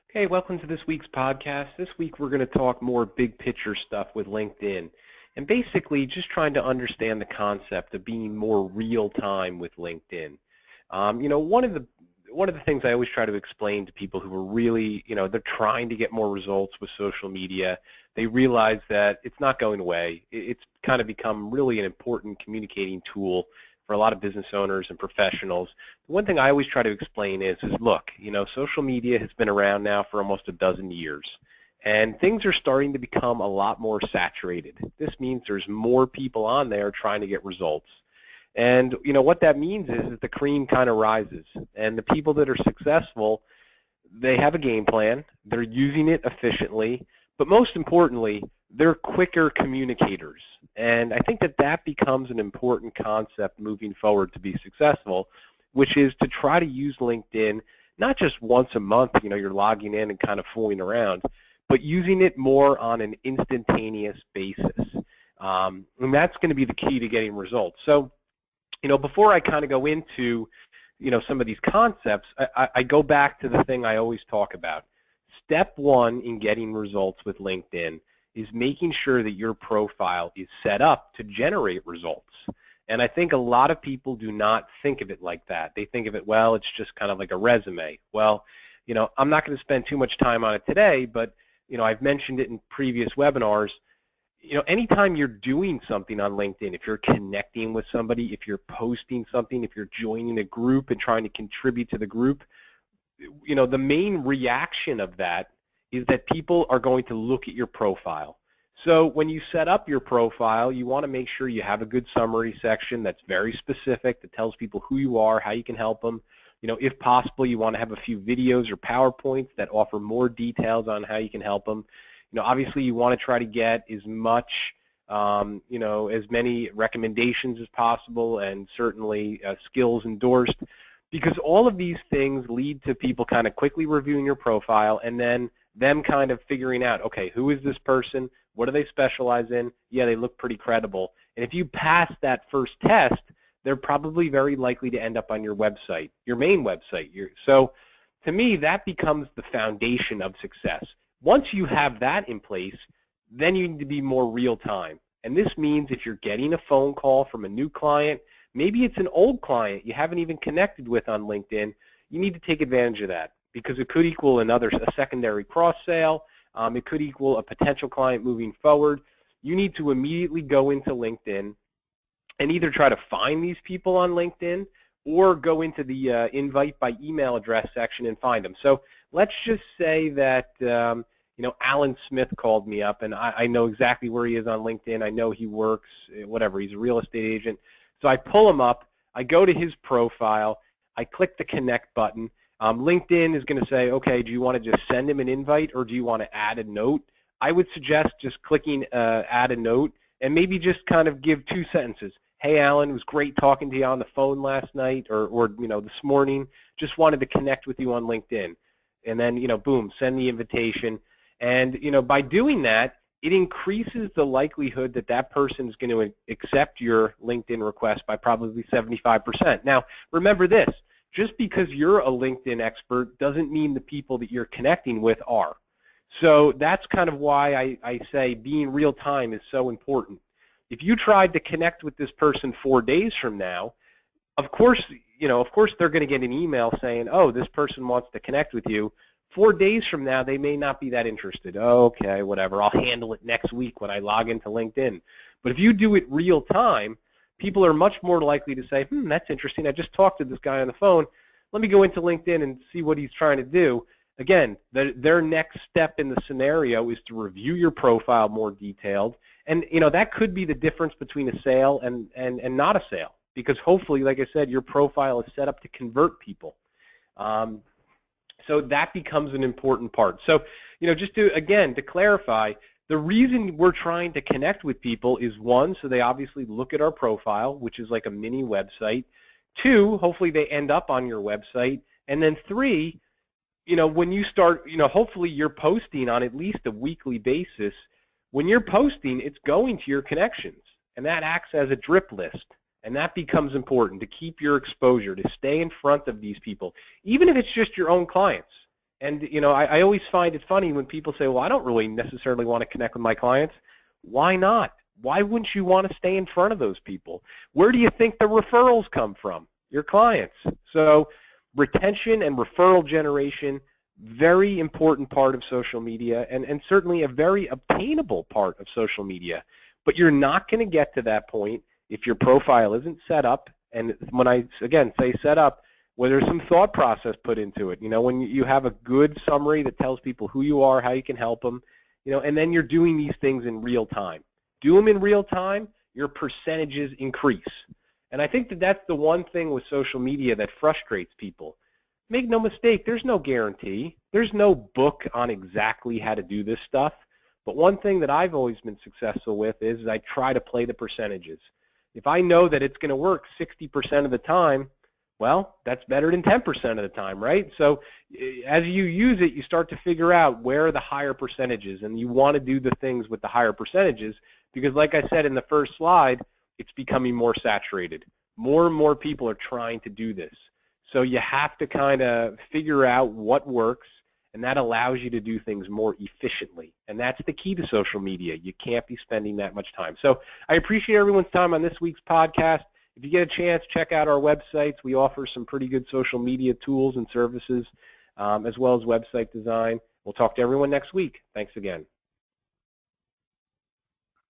Okay, welcome to this week's podcast. This week we're going to talk more big picture stuff with LinkedIn and basically just trying to understand the concept of being more real time with LinkedIn. One of the things I always try to explain to people who are really, they're trying to get more results with social media. They realize that it's not going away. It's kind of become really an important communicating tool for a lot of business owners and professionals. The one thing I always try to explain is look, social media has been around now for almost a dozen years, and things are starting to become a lot more saturated. This means there's more people on there trying to get results. And what that means is that the cream kind of rises, and the people that are successful, they have a game plan, they're using it efficiently, but most importantly, they're quicker communicators. And I think that that becomes an important concept moving forward to be successful, which is to try to use LinkedIn not just once a month, you're logging in and kind of fooling around, but using it more on an instantaneous basis. And that's going to be the key to getting results. So, before I kind of go into, some of these concepts, I go back to the thing I always talk about. Step one in getting results with LinkedIn is making sure that your profile is set up to generate results. And I think a lot of people do not think of it like that. They think of it, well, it's just kind of like a resume. Well, I'm not going to spend too much time on it today, but, I've mentioned it in previous webinars. Anytime you're doing something on LinkedIn, if you're connecting with somebody, if you're posting something, if you're joining a group and trying to contribute to the group, the main reaction of that is that people are going to look at your profile. So when you set up your profile, you want to make sure you have a good summary section that's very specific, that tells people who you are, how you can help them. If possible, you want to have a few videos or PowerPoints that offer more details on how you can help them. Obviously you want to try to get as much, as many recommendations as possible, and certainly skills endorsed, because all of these things lead to people kind of quickly reviewing your profile and then them kind of figuring out, okay, who is this person? What do they specialize in? Yeah, they look pretty credible. And if you pass that first test, they're probably very likely to end up on your website, your main website. So to me, that becomes the foundation of success. Once you have that in place, then you need to be more real time. And this means if you're getting a phone call from a new client, maybe it's an old client you haven't even connected with on LinkedIn, you need to take advantage of that, because it could equal a secondary cross-sale. It could equal a potential client moving forward. You need to immediately go into LinkedIn and either try to find these people on LinkedIn or go into the invite by email address section and find them. So let's just say that Alan Smith called me up, and I know exactly where he is on LinkedIn. I know he works, whatever, he's a real estate agent. So I pull him up, I go to his profile, I click the connect button. LinkedIn is going to say, okay, do you want to just send him an invite or do you want to add a note? I would suggest just clicking add a note and maybe just kind of give 2 sentences. Hey, Alan, it was great talking to you on the phone last night or this morning. Just wanted to connect with you on LinkedIn. And then, boom, send the invitation. And, by doing that, it increases the likelihood that that person is going to accept your LinkedIn request by probably 75%. Now, remember this, just because you're a LinkedIn expert doesn't mean the people that you're connecting with are. So that's kind of why I say being real time is so important. If you tried to connect with this person 4 days from now, of course they're going to get an email saying, oh, this person wants to connect with you. 4 days from now, they may not be that interested. Okay, whatever, I'll handle it next week when I log into LinkedIn. But if you do it real time, people are much more likely to say, that's interesting. I just talked to this guy on the phone. Let me go into LinkedIn and see what he's trying to do. Again, their next step in the scenario is to review your profile more detailed. And that could be the difference between a sale and not a sale, because hopefully, like I said, your profile is set up to convert people. So that becomes an important part. So, just to clarify, the reason we're trying to connect with people is, 1, so they obviously look at our profile, which is like a mini website. 2, hopefully they end up on your website. And then 3, when you start, hopefully you're posting on at least a weekly basis. When you're posting, it's going to your connections, and that acts as a drip list. And that becomes important to keep your exposure, to stay in front of these people, even if it's just your own clients. And I always find it funny when people say, well, I don't really necessarily want to connect with my clients. Why not? Why wouldn't you want to stay in front of those people? Where do you think the referrals come from? Your clients. So retention and referral generation, very important part of social media, and certainly a very obtainable part of social media. But you're not going to get to that point if your profile isn't set up. And when I, again, say set up, where there's some thought process put into it. When you have a good summary that tells people who you are, how you can help them, and then you're doing these things in real time. Do them in real time, your percentages increase. And I think that that's the one thing with social media that frustrates people. Make no mistake, there's no guarantee. There's no book on exactly how to do this stuff. But one thing that I've always been successful with is I try to play the percentages. If I know that it's going to work 60% of the time, well, that's better than 10% of the time, right? So as you use it, you start to figure out where are the higher percentages, and you want to do the things with the higher percentages because, like I said in the first slide, it's becoming more saturated. More and more people are trying to do this. So you have to kind of figure out what works, and that allows you to do things more efficiently. And that's the key to social media. You can't be spending that much time. So I appreciate everyone's time on this week's podcast. If you get a chance, check out our websites. We offer some pretty good social media tools and services, as well as website design. We'll talk to everyone next week. Thanks again.